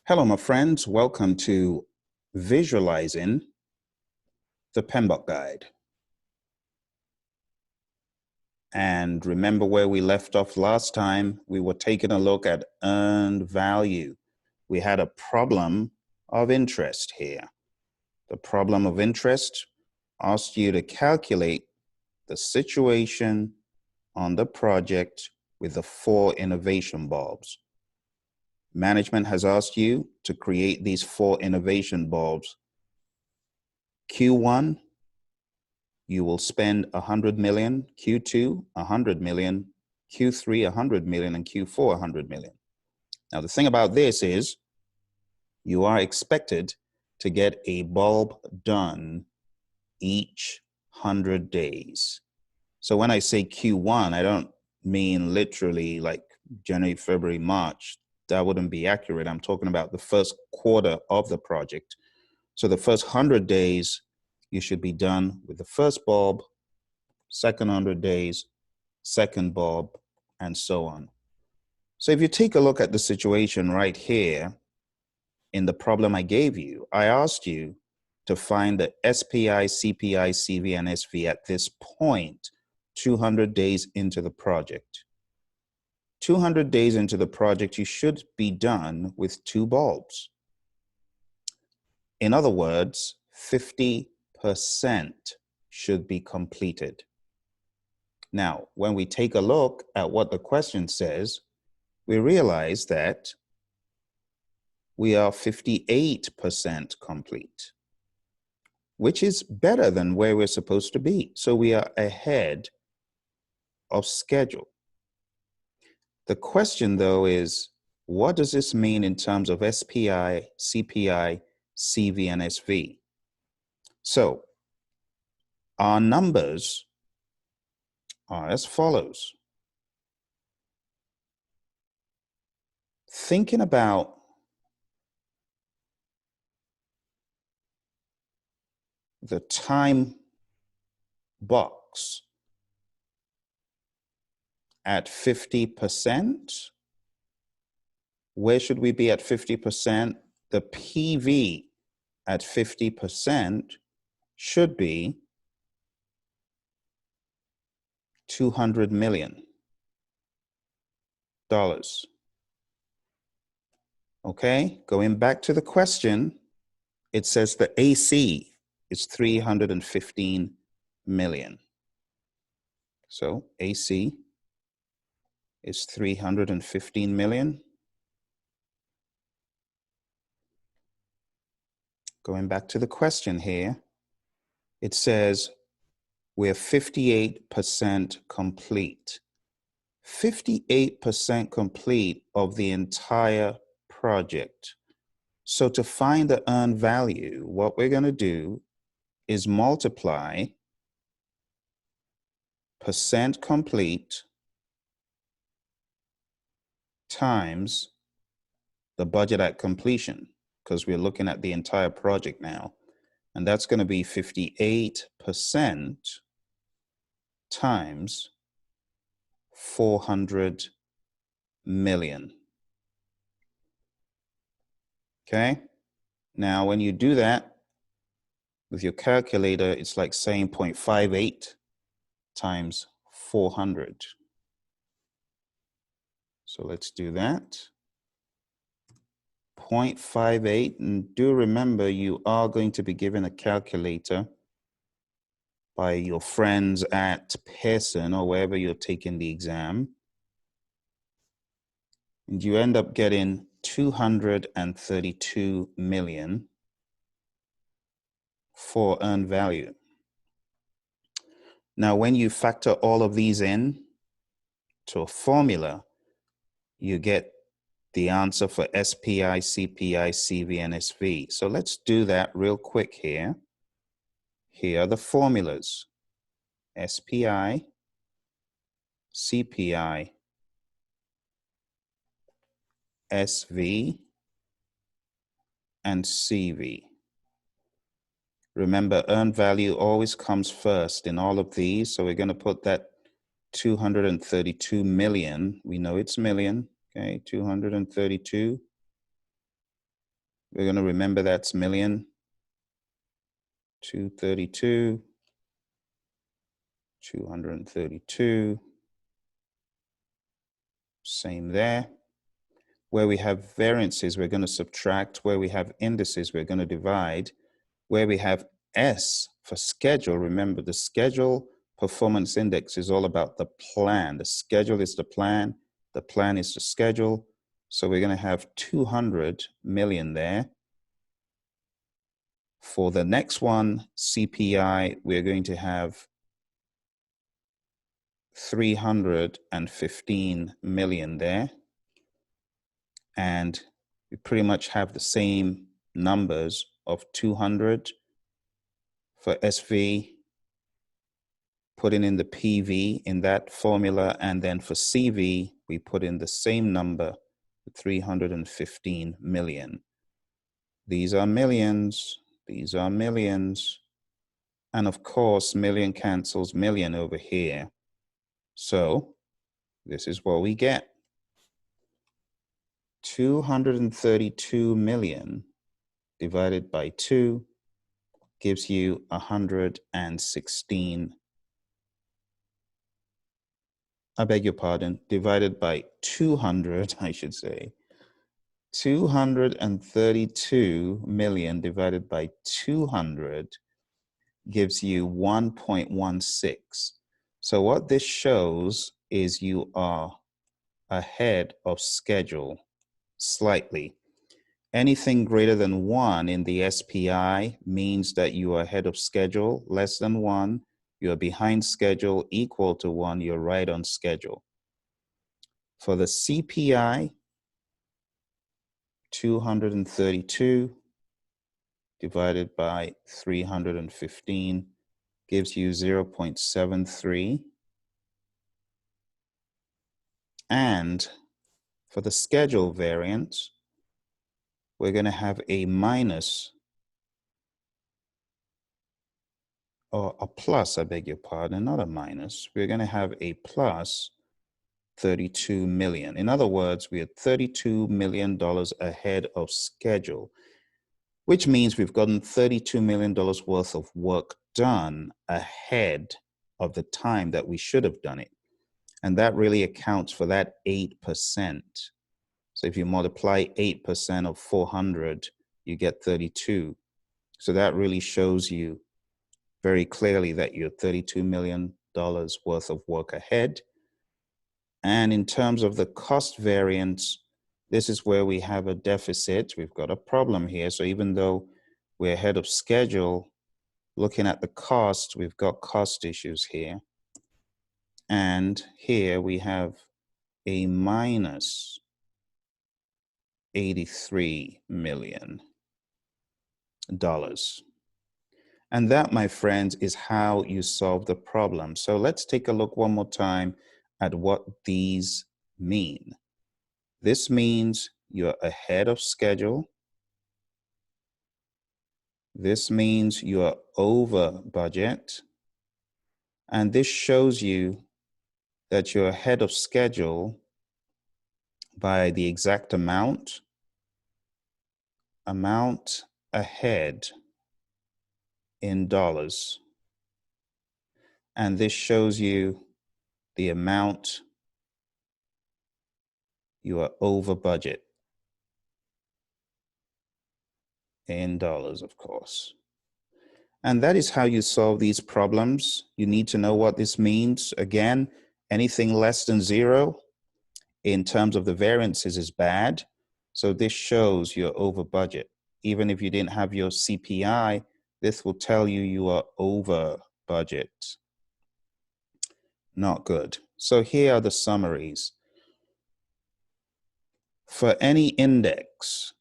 Hello, my friends. Welcome to Visualizing the PMBOK Guide. And remember where we left off last time? We were taking a look at earned value. We had a problem of interest here. The problem of interest asked you to calculate the situation on the project with the 4 innovation bulbs. Management has asked you to create these 4 innovation bulbs. Q1, you will spend 100 million, Q2, 100 million, Q3, 100 million, and Q4, 100 million. Now, the thing about this is you are expected to get a bulb done each 100 days. So when I say Q1, I don't mean literally like January, February, March. That wouldn't be accurate. I'm talking about the first quarter of the project. So the first 100 days, you should be done with the first bulb, second 100 days, second bulb, and so on. So if you take a look at the situation right here in the problem I gave you, I asked you to find the SPI, CPI, CV, and SV at this point, 200 days into the project. 200 days into the project, you should be done with 2 bulbs. In other words, 50% should be completed. Now, when we take a look at what the question says, we realize that we are 58% complete, which is better than where we're supposed to be. So we are ahead of schedule. The question, though, is what does this mean in terms of SPI, CPI, CV, and SV? So our numbers are as follows. Thinking about the time box at 50%, where should we be at 50%? The PV at 50% should be $200 million. Okay, going back to the question, it says the AC is 315 million. So AC is 315 million. Going back to the question here, it says we're 58% complete. 58% complete of the entire project. So to find the earned value, what we're going to do is multiply percent complete times the budget at completion, because we're looking at the entire project now. And that's going to be 58% times 400 million. Okay. Now, when you do that with your calculator, it's like saying 0.58 times 400. So let's do that. 0.58, and do remember you are going to be given a calculator by your friends at Praizion or wherever you're taking the exam. And you end up getting 232 million for earned value. Now, when you factor all of these in to a formula, you get the answer for SPI, CPI, CV, and SV. So let's do that real quick here. Here are the formulas: SPI, CPI, SV, and CV. Remember, earned value always comes first in all of these. So we're going to put that 232 million. We know it's million. Okay, 232 We're going to remember that's million. 232, 232. Same there. Where we have variances, we're going to subtract. Where we have indices, we're going to divide. Where we have S for schedule, remember the schedule performance index is all about the plan. The schedule is the plan is the schedule. So we're going to have 200 million there. For the next one, CPI, we're going to have 315 million there. And we pretty much have the same numbers of 200 for SV, putting in the PV in that formula, and then for CV, we put in the same number, 315 million. These are millions, these are millions, and of course, million cancels million over here. So this is what we get. 232 million divided by 2 gives you 116. I beg your pardon, divided by 200, I should say. 232 million divided by 200 gives you 1.16. So what this shows is you are ahead of schedule slightly. Anything greater than 1 in the SPI means that you are ahead of schedule. Less than 1, you're behind schedule. Equal to 1, you're right on schedule. For the CPI, 232 divided by 315 gives you 0.73. And for the schedule variance, we're going to have a minus, or a plus, I beg your pardon, not a minus. We're going to have a plus 32 million. In other words, we are $32 million ahead of schedule, which means we've gotten $32 million worth of work done ahead of the time that we should have done it. And that really accounts for that 8%. So if you multiply 8% of 400, you get 32. So that really shows you very clearly that you're $32 million worth of work ahead. And in terms of the cost variance, this is where we have a deficit. We've got a problem here. So even though we're ahead of schedule, looking at the cost, we've got cost issues here. And here we have a minus $83 million. And that, my friends, is how you solve the problem. So let's take a look one more time at what these mean. This means you're ahead of schedule. This means you are over budget. And this shows you that you're ahead of schedule by the exact amount ahead in dollars. And this shows you the amount you are over budget in dollars, of course. And that is how you solve these problems. You need to know what this means. Again, anything less than 0 in terms of the variances is bad. So this shows you're over budget. Even if you didn't have your CPI, this will tell you you are over budget. Not good. So here are the summaries. For any index,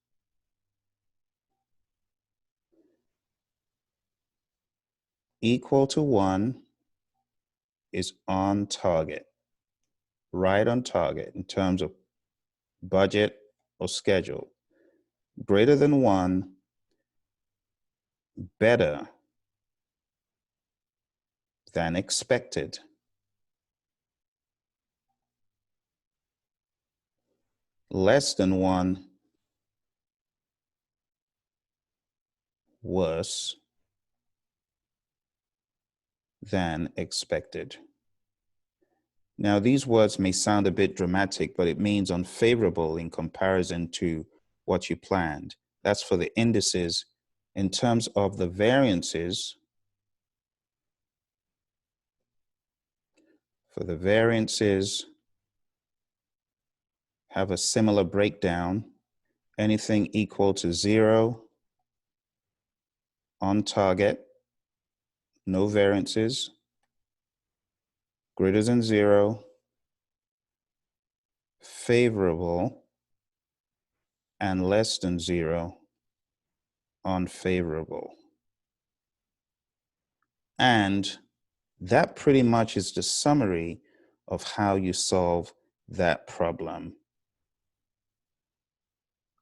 equal to 1 is on target, right on target in terms of budget or schedule. Greater than 1, better than expected. Less than 1, worse than expected. Now, these words may sound a bit dramatic, but it means unfavorable in comparison to what you planned. That's for the indices. In terms of the variances, have a similar breakdown. Anything equal to 0, on target, no variances. Greater than 0, favorable, and less than 0, unfavorable. And that pretty much is the summary of how you solve that problem.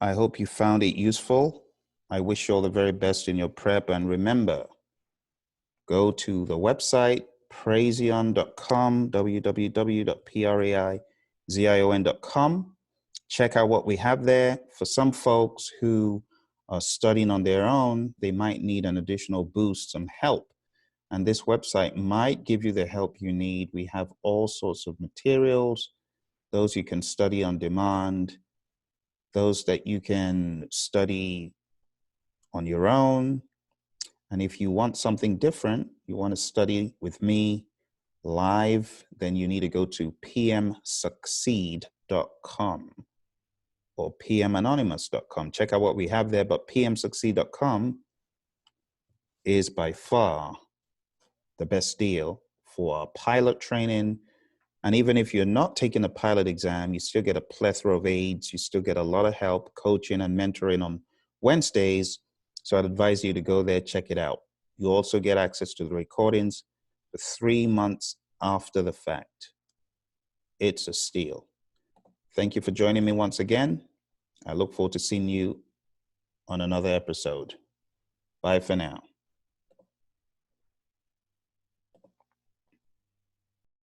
I hope you found it useful. I wish you all the very best in your prep. And remember, go to the website, praizion.com, www.praizion.com. Check out what we have there. For some folks who are studying on their own, they might need an additional boost, some help. And this website might give you the help you need. We have all sorts of materials, those you can study on demand, those that you can study on your own. And if you want something different, you want to study with me live, then you need to go to pmsucceed.com or pmanonymous.com. Check out what we have there, but pmsucceed.com is by far the best deal for pilot training. And even if you're not taking a pilot exam, you still get a plethora of aids. You still get a lot of help, coaching and mentoring on Wednesdays. So I'd advise you to go there, check it out. You also get access to the recordings for 3 months after the fact. It's a steal. Thank you for joining me once again. I look forward to seeing you on another episode. Bye for now.